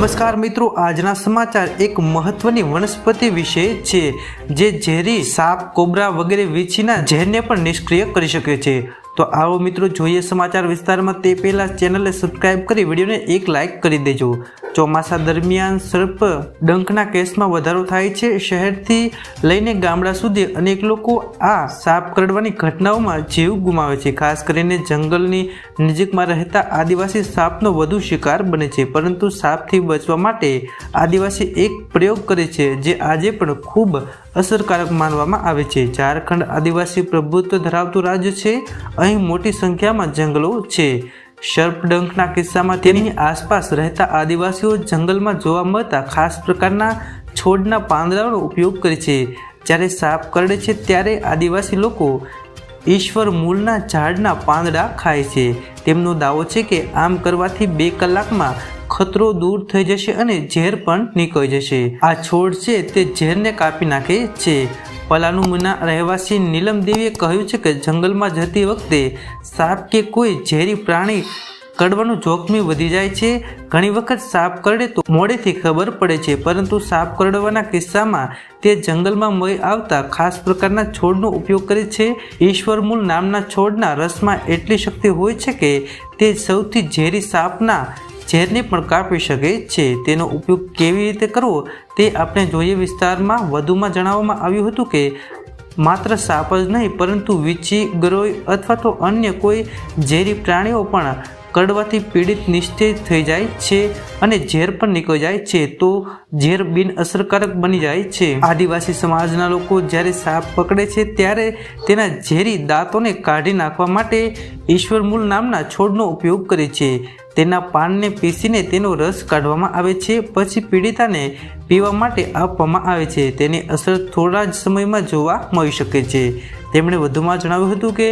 નમસ્કાર મિત્રો, આજના સમાચાર એક મહત્વની વનસ્પતિ વિશે છે જે ઝેરી સાપ, કોબરા વગેરે વીંછીના ઝેરને પણ નિષ્ક્રિય કરી શકે છે। તો આવો મિત્રો જોઈએ સમાચાર વિસ્તારમાં। તે પહેલા ચેનલને સબસ્ક્રાઇબ કરી વિડીયોને એક લાઇક કરી દેજો। ચોમાસા દરમિયાન સર્પ ડંખના કેસમાં વધારો થાય છે। શહેરથી લઈને ગામડા સુધી અનેક લોકો આ સાપ કરડવાની ઘટનાઓમાં જીવ ગુમાવે છે। ખાસ કરીને જંગલની નજીકમાં રહેતા આદિવાસી સાપનો વધુ શિકાર બને છે। પરંતુ સાપથી બચવા માટે આદિવાસી એક પ્રયોગ કરે છે જે આજે પણ ખૂબ અસરકારક માનવામાં આવે છે। ઝારખંડ આદિવાસી પ્રભુત્વ ધરાવતું રાજ્ય છે। અહીં મોટી સંખ્યામાં જંગલો છે। સર્પડંખના કિસ્સામાં તેની આસપાસ રહેતા આદિવાસીઓ જંગલમાં જોવા મળતા ખાસ પ્રકારના છોડના પાંદડાઓનો ઉપયોગ કરે છે। જ્યારે સાપ કરડે છે ત્યારે આદિવાસી લોકો ઈશ્વર મૂળના ઝાડના પાંદડા ખાય છે। તેમનો દાવો છે કે આમ કરવાથી 2 કલાકમાં ખતરો દૂર થઈ જશે અને ઝેર પણ નીકળી જશે। આ છોડ છે તે ઝેરને કાપી નાખે છે। પલાનુમના રહેવાસી નીલમ દેવીએ કહ્યું છે કે જંગલમાં જતી વખતે સાપ કે કોઈ ઝેરી પ્રાણી કરડવાનું જોખમી વધી જાય છે। ઘણી વખત સાપ કરડે તો મોડેથી ખબર પડે છે, પરંતુ સાપ કરડવાના કિસ્સામાં તે જંગલમાં મળી આવતા ખાસ પ્રકારના છોડનો ઉપયોગ કરે છે। ઈશ્વરમૂળ નામના છોડના રસમાં એટલી શક્તિ હોય છે કે તે સૌથી ઝેરી સાપના ઝેરને પણ કાપી શકે છે। તેનો ઉપયોગ કેવી રીતે કરવો તે આપણે જોઈએ વિસ્તારમાં। વધુમાં જણાવવામાં આવ્યું હતું કે માત્ર સાપ જ નહીં પરંતુ વીંછી, ગરોળી અથવા તો અન્ય કોઈ ઝેરી પ્રાણીઓ પણ કરડવાથી પીડિત નિશ્ચિત થઈ જાય છે અને ઝેર પણ નીકળી જાય છે, તો ઝેર બિન અસરકારક બની જાય છે। આદિવાસી સમાજના લોકો જ્યારે સાપ પકડે છે ત્યારે તેના ઝેરી દાંતોને કાઢી નાખવા માટે ઈશ્વરમૂળ નામના છોડનો ઉપયોગ કરે છે। તેના પાનને પીસીને તેનો રસ કાઢવામાં આવે છે, પછી પીડિતાને પીવા માટે આપવામાં આવે છે। તેની અસર થોડા જ સમયમાં જોવા મળી શકે છે। તેમણે વધુમાં જણાવ્યું હતું કે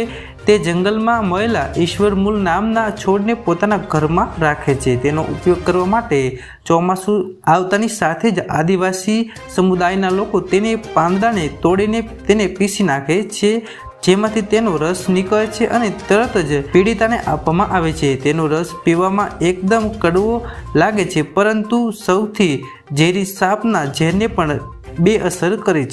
તે જંગલમાં મળેલા ઈશ્વરમૂળ નામના છોડને પોતાના ઘરમાં રાખે છે। તેનો ઉપયોગ કરવા માટે ચોમાસું આવતાની સાથે જ આદિવાસી સમુદાયના લોકો તેને પાંદડાને તોડીને તેને પીસી નાખે છે, જેમાંથી તેનો રસ નીકળે છે અને તરત જ પીડિતાને આપવામાં આવે છે। તેનો રસ પીવામાં એકદમ કડવો લાગે છે, પરંતુ સૌથી ઝેરી સાપના ઝેરને પણ બેઅસર કરે છે।